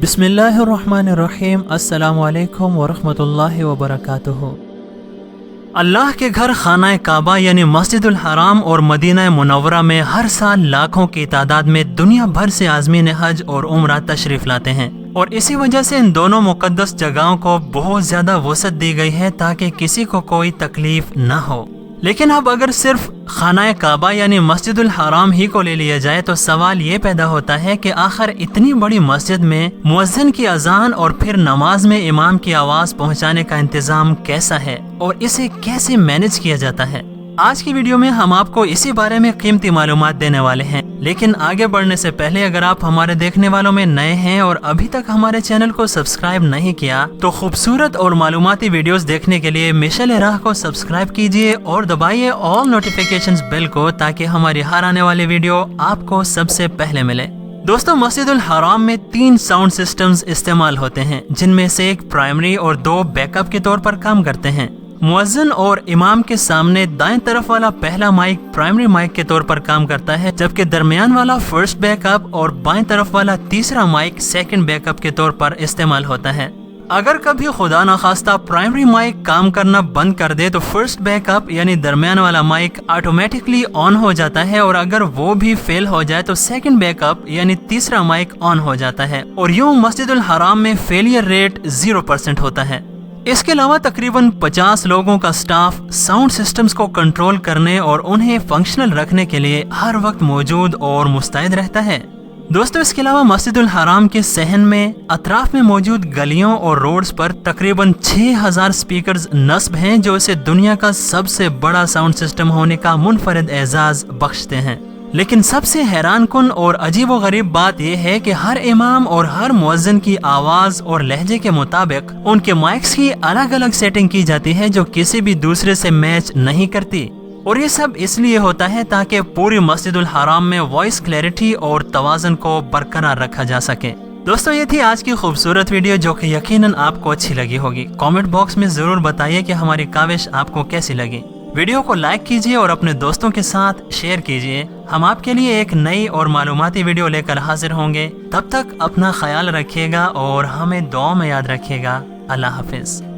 बिस्मिल्लाहिर्रहमानिर्रहीम। अस्सलाम-ओ-अलैकुम वरहमतुल्लाहि वबरकातुहू। अल्लाह के घर खाना काबा यानी मस्जिद अल हराम और मदीना मुनव्वरा में हर साल लाखों की तादाद में दुनिया भर से आज़मीन हज और उम्रा तशरीफ लाते हैं, और इसी वजह से इन दोनों मुकद्दस जगहों को बहुत ज्यादा वसअत दी गई है ताकि किसी को कोई तकलीफ न हो। लेकिन अब अगर सिर्फ खाना काबा यानी मस्जिद अल हराम ही को ले लिया जाए तो सवाल ये पैदा होता है कि आखिर इतनी बड़ी मस्जिद में मुअज्जिन की अजान और फिर नमाज में इमाम की आवाज पहुंचाने का इंतजाम कैसा है और इसे कैसे मैनेज किया जाता है। आज की वीडियो में हम आपको इसी बारे में कीमती मालूमात देने वाले हैं। लेकिन आगे बढ़ने से पहले अगर आप हमारे देखने वालों में नए हैं और अभी तक हमारे चैनल को सब्सक्राइब नहीं किया तो खूबसूरत और मालूमाती वीडियोस देखने के लिए मिशले राह को सब्सक्राइब कीजिए और दबाइए ऑल नोटिफिकेशंस बेल को, ताकि हमारी हर आने वाली वीडियो आपको सबसे पहले मिले। दोस्तों, मस्जिद अल हराम में 3 साउंड सिस्टम्स इस्तेमाल होते हैं, जिनमें से एक प्राइमरी और 2 बैकअप के तौर पर काम करते हैं। मुअज्जिन और इमाम के सामने दाएं तरफ वाला पहला माइक प्राइमरी माइक के तौर पर काम करता है, जबकि दरमियान वाला फर्स्ट बैकअप और बाएं तरफ वाला तीसरा माइक सेकंड बैकअप के तौर पर इस्तेमाल होता है। अगर कभी खुदा न खास्ता प्राइमरी माइक काम करना बंद कर दे तो फर्स्ट बैकअप यानी दरमियान वाला माइक ऑटोमेटिकली ऑन हो जाता है, और अगर वो भी फेल हो जाए तो सेकंड बैकअप यानी तीसरा माइक ऑन हो जाता है, और यूं मस्जिद अल हराम में फेलियर रेट 0% होता है। इसके अलावा तकरीबन 50 लोगों का स्टाफ साउंड सिस्टम्स को कंट्रोल करने और उन्हें फंक्शनल रखने के लिए हर वक्त मौजूद और मुस्तैद रहता है। दोस्तों, इसके अलावा मस्जिद अल हराम के सहन में अतराफ में मौजूद गलियों और रोड्स पर तकरीबन 6000 स्पीकर्स नस्ब हैं, जो इसे दुनिया का सबसे बड़ा साउंड सिस्टम होने का मुनफरिद एजाज बख्शते हैं। लेकिन सबसे हैरान कुन और अजीब व गरीब बात यह है कि हर इमाम और हर मुअज्जिन की आवाज और लहजे के मुताबिक उनके माइक्स की अलग अलग सेटिंग की जाती है, जो किसी भी दूसरे से मैच नहीं करती। और ये सब इसलिए होता है ताकि पूरी मस्जिद अल हराम में वॉइस क्लैरिटी और तवाज़ुन को बरकरार रखा जा सके। दोस्तों, ये थी आज की खूबसूरत वीडियो, जो कि यकीनन आपको अच्छी लगी होगी। कमेंट बॉक्स में जरूर बताइए कि हमारी काविश आपको कैसी लगी। वीडियो को लाइक कीजिए और अपने दोस्तों के साथ शेयर कीजिए। हम आपके लिए एक नई और मालूमाती वीडियो लेकर हाजिर होंगे। तब तक अपना ख्याल रखिएगा और हमें दुआ में याद रखिएगा। अल्लाह हाफिज।